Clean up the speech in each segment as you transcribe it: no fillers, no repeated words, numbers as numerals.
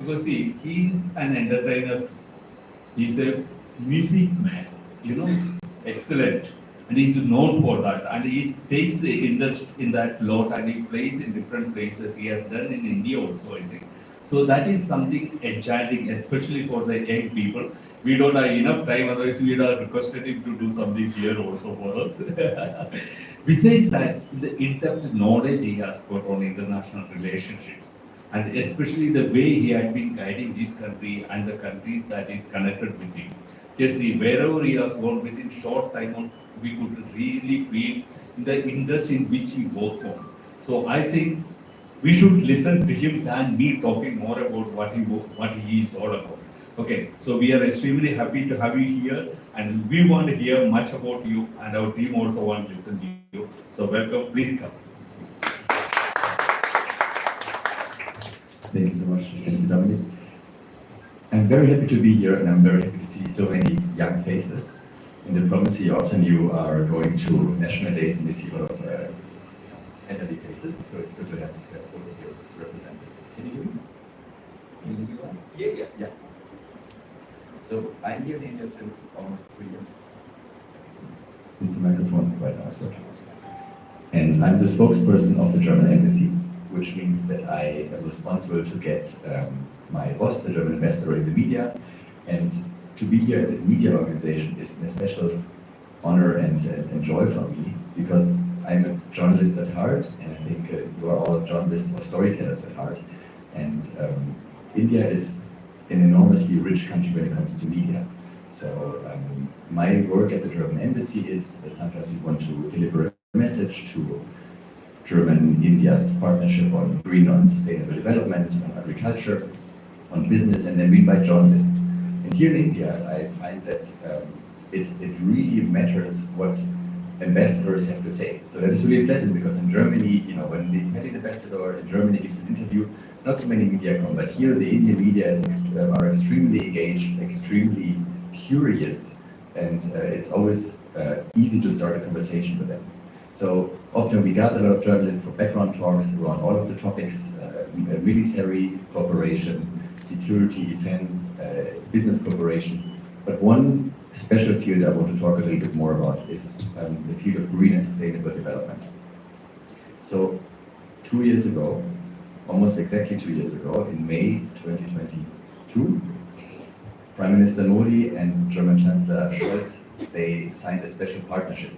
Because see, he's an entertainer, he's a music man, you know, excellent. And he's known for that. And he takes the interest in that lot and he plays in different places. He has done in India also, I think. So that is something enchanting, especially for the young people. We don't have enough time, otherwise we would have requested him to do something here also for us. Besides that, the in-depth knowledge he has got on international relationships, and especially the way he had been guiding this country and the countries that is connected with him. Just see, wherever he has gone within short time, we could really feel the interest in which he worked on. So I think we should listen to him than me talking more about what he is all about. Okay, so we are extremely happy to have you here, and we want to hear much about you, and our team also want to listen to you. So welcome, please come. Thank you so much, Mr. Dominic. I'm very happy to be here, and I'm very happy to see so many young faces. In diplomacy, often you are going to national days and you see a lot of elderly faces, so it's good to have both of you represented. Can you hear me? Can you hear me well? Yeah. So I'm here in India since almost 3 years. Is the microphone right now is working? And I'm the spokesperson of the German embassy, which means that I am responsible to get my boss, the German ambassador, in the media. And to be here at this media organization is a special honor and joy for me, because I'm a journalist at heart, and I think you are all journalists or storytellers at heart. And India is an enormously rich country when it comes to media. So my work at the German embassy is sometimes we want to deliver a message to German-India's partnership on green and sustainable development, on agriculture, on business, and then we invite journalists. And here in India, I find that it really matters what ambassadors have to say. So that is really pleasant, because in Germany, when the Italian ambassador in Germany gives an interview, not so many media come, but here the Indian media are extremely engaged, extremely curious, and it's always easy to start a conversation with them. So often we gather a lot of journalists for background talks around all of the topics, military cooperation, security, defense, business cooperation. But one special field I want to talk a little bit more about is the field of green and sustainable development. So 2 years ago, almost exactly 2 years ago, in May 2022, Prime Minister Modi and German Chancellor Scholz, they signed a special partnership.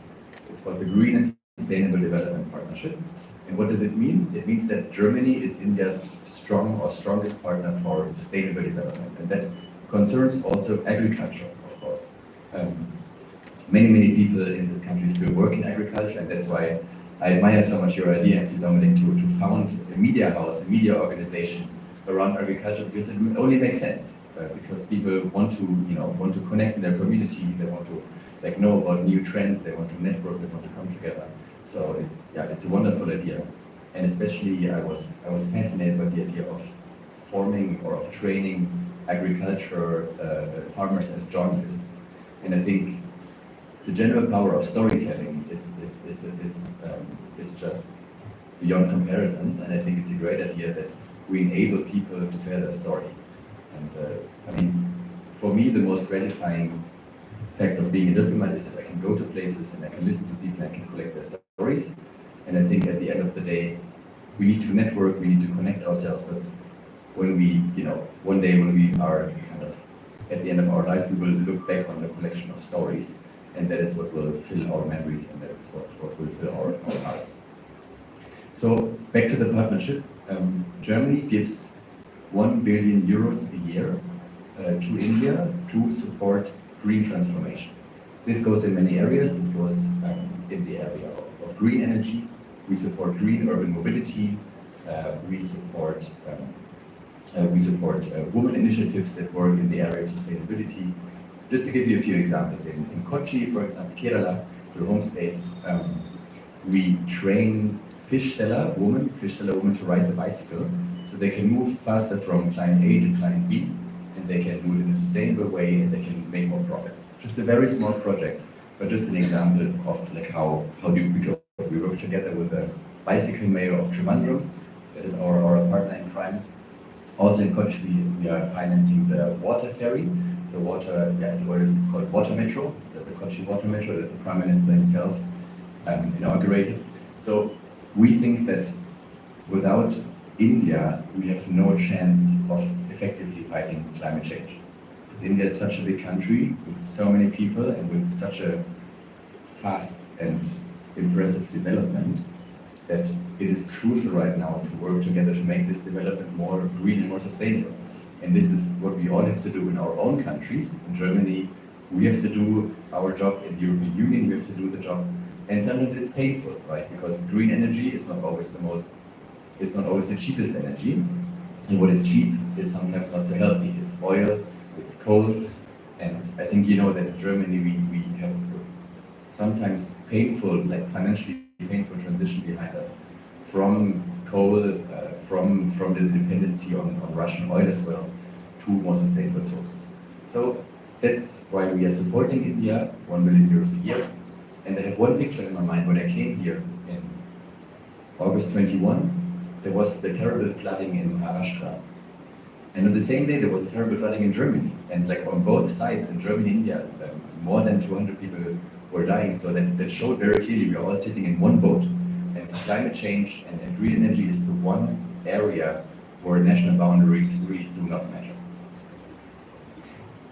It's called the Green and Sustainable Development Partnership. And what does it mean? It means that Germany is India's strongest partner for sustainable development. And that concerns also agriculture, of course. Many people in this country still work in agriculture, and that's why I admire so much your idea, MC Dominic, to found a media house, a media organization around agriculture, because it only makes sense. Because people want to connect in their community, they want to know about new trends, they want to network, they want to come together. So it's a wonderful idea, and especially I was fascinated by the idea of forming or of training agriculture farmers as journalists. And I think the general power of storytelling is just beyond comparison. And I think it's a great idea that we enable people to tell their story. And for me, the most gratifying fact of being a diplomat is that I can go to places and I can listen to people and I can collect their stories. And I think at the end of the day, we need to network, we need to connect ourselves. But when we, one day when we are kind of at the end of our lives, we will look back on the collection of stories, and that is what will fill our memories, and that's what will fill our hearts. So back to the partnership. Germany gives 1 billion euros a year to India to support green transformation. This goes in many areas. This goes in the area of green energy. We support green urban mobility. We support women initiatives that work in the area of sustainability. Just to give you a few examples, in Kochi, for example, Kerala, your home state, we train fish seller women to ride the bicycle, so they can move faster from client A to client B, and they can do it in a sustainable way, and they can make more profits. Just a very small project, but just an example of how do we go. We work together with the bicycle mayor of Trivandrum, that is our partner in crime, Also in Kochi, we are financing the water ferry, the water, yeah, it's called Water Metro, the Kochi Water Metro that the Prime Minister himself inaugurated. So we think that without India, we have no chance of effectively fighting climate change. Because India is such a big country with so many people and with such a fast and impressive development that it is crucial right now to work together to make this development more green and more sustainable. And this is what we all have to do in our own countries. In Germany, we have to do our job. In the European Union, we have to do the job. And sometimes it's painful, right? Because green energy is not always the cheapest energy. And what is cheap is sometimes not so healthy. It's oil, it's coal. And I think you know that in Germany we have sometimes painful, like financially painful transition behind us from coal, from the dependency on Russian oil as well, to more sustainable sources. So that's why we are supporting India, 1 million euros a year. And I have one picture in my mind. When I came here in August 21, there was the terrible flooding in Maharashtra. And on the same day, there was a terrible flooding in Germany. And like on both sides, in Germany and India, more than 200 people were dying. So that showed very clearly we are all sitting in one boat. And climate change and green energy is the one area where national boundaries really do not matter.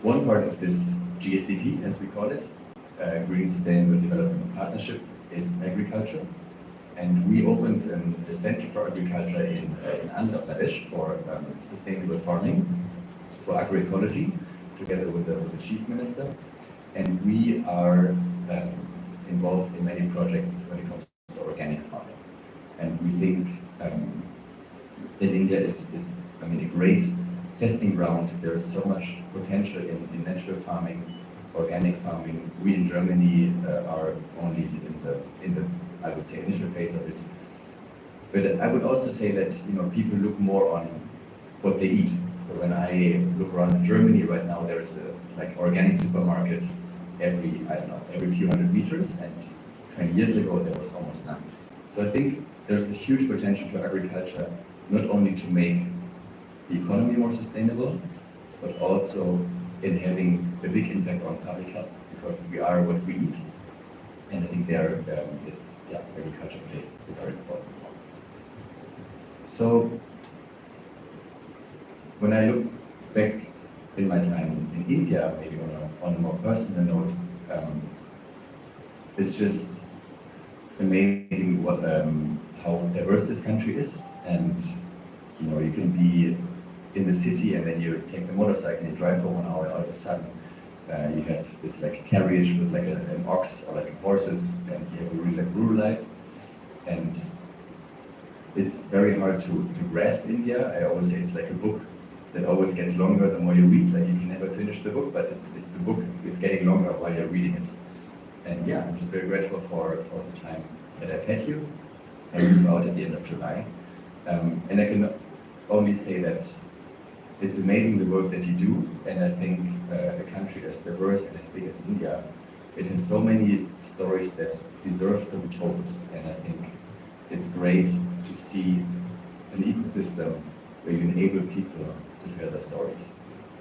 One part of this GSDP, as we call it, Green Sustainable Development Partnership, is agriculture. And we opened a center for agriculture in Andhra Pradesh for sustainable farming, for agroecology, together with the chief minister. And we are involved in many projects when it comes to organic farming. And we think that India is a great testing ground. There is so much potential in natural farming, organic farming. We in Germany are only in the I would say initial phase of it. But I would also say that people look more on what they eat. So when I look around in Germany right now, there's a organic supermarket every few hundred meters, and 20 years ago there was almost none. So I think there's this huge potential for agriculture, not only to make the economy more sustainable, but also in having a big impact on public health, because we are what we eat. And I think agriculture plays a very important role. So when I look back in my time in India, maybe on a more personal note, it's just amazing how diverse this country is. And you can be in the city and then you take the motorcycle and you drive for 1 hour, all of a sudden you have this carriage with an ox or horses, and you have a really rural life. And it's very hard to grasp India. I always say it's like a book that always gets longer the more you read. You can never finish the book, but the book is getting longer while you're reading it. And yeah, I'm just very grateful for the time that I've had here. I move out at the end of July. And I can only say that it's amazing the work that you do, and I think a country as diverse and as big as India, it has so many stories that deserve to be told, and I think it's great to see an ecosystem where you enable people to tell their stories.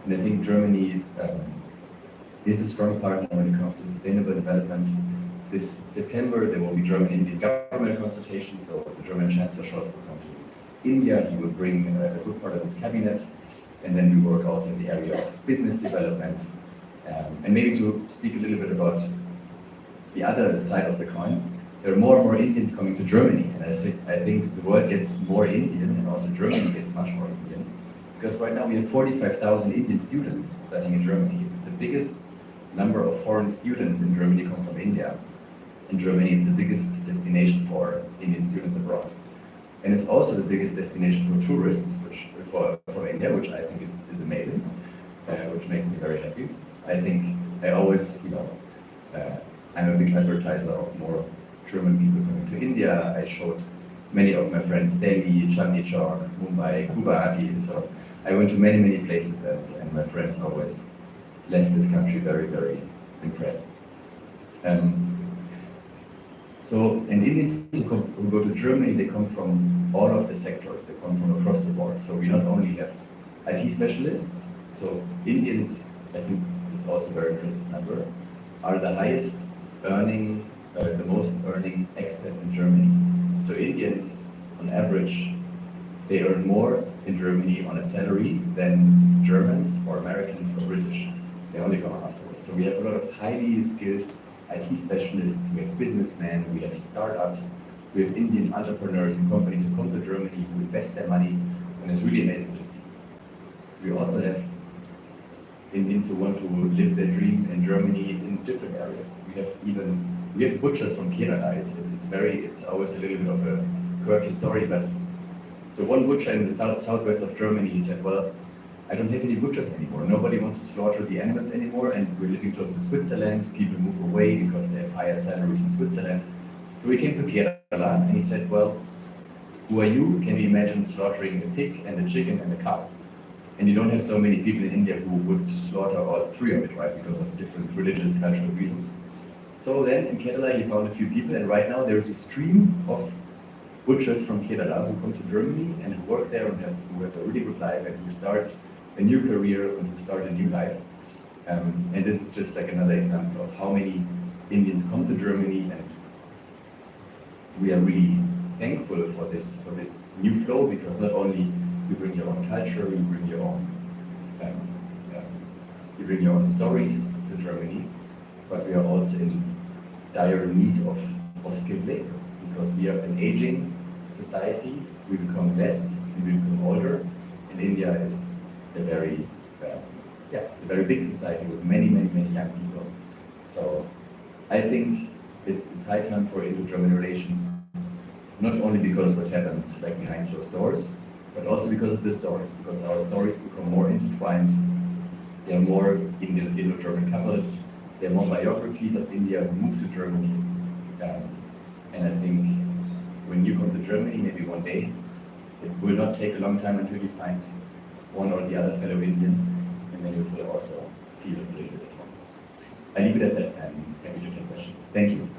And I think Germany is a strong partner when it comes to sustainable development. This September there will be German-Indian government consultation, so the German Chancellor Scholz will come to India. He will bring a good part of his cabinet. And then we work also in the area of business development. And maybe to speak a little bit about the other side of the coin, there are more and more Indians coming to Germany. And I think the world gets more Indian, and also Germany gets much more Indian. Because right now we have 45,000 Indian students studying in Germany. It's the biggest number of foreign students in Germany come from India. And Germany is the biggest destination for Indian students abroad. And it's also the biggest destination for tourists, for India, which I think is amazing, which makes me very happy. I think I always, I'm a big advertiser of more German people coming to India. I showed many of my friends Delhi, Chandni Chowk, Mumbai, Guwahati. So I went to many places, and my friends always left this country very, very impressed. And Indians who go to Germany, they come from all of the sectors, they come from across the board. So we not only have IT specialists. So Indians, I think it's also a very impressive number, are the highest earning, the most earning expats in Germany. So Indians, on average, they earn more in Germany on a salary than Germans or Americans or British. They only come afterwards. So we have a lot of highly skilled IT specialists, we have businessmen, we have startups, we have Indian entrepreneurs and companies who come to Germany, who invest their money, and it's really amazing to see. We also have Indians who want to live their dream in Germany in different areas. We have butchers from Kerala. It's always a little bit of a quirky story, but so one butcher in the southwest of Germany, he said, well, I don't have any butchers anymore. Nobody wants to slaughter the animals anymore, and we're living close to Switzerland. People move away because they have higher salaries in Switzerland. So we came to Kerala, and he said, well, who are you? Can you imagine slaughtering a pig and a chicken and a cow? And you don't have so many people in India who would slaughter all three of it, right? Because of different religious, cultural reasons. So then in Kerala, he found a few people, and right now there's a stream of butchers from Kerala who come to Germany and who work there and who have a really good life and who start a new career and who start a new life. And this is just like another example of how many Indians come to Germany, and we are really thankful for this new flow, because not only you bring your own culture, you bring your own stories to Germany, but we are also in dire need of skilled labor, because we are an aging society. We become less, we become older, and India is a very it's a very big society with many young people. So I think it's high time for Indo-German relations, not only because what happens like behind closed doors, but also because of the stories, because our stories become more intertwined. There are more Indo-German couples, there are more biographies of India who move to Germany. And I think when you come to Germany, maybe one day, it will not take a long time until you find one or the other fellow Indian, and then you will also feel it a little bit at home. I leave it at that, and happy to take questions. Thank you.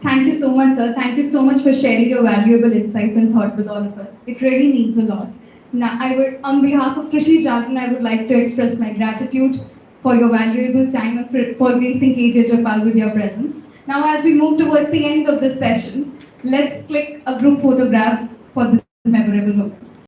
Thank you so much, sir. Thank you so much for sharing your valuable insights and thought with all of us. It really means a lot. Now, on behalf of Krishi Jagran, I would like to express my gratitude for your valuable time and for gracing KJHFL with your presence. Now, as we move towards the end of this session, let's click a group photograph for this memorable moment.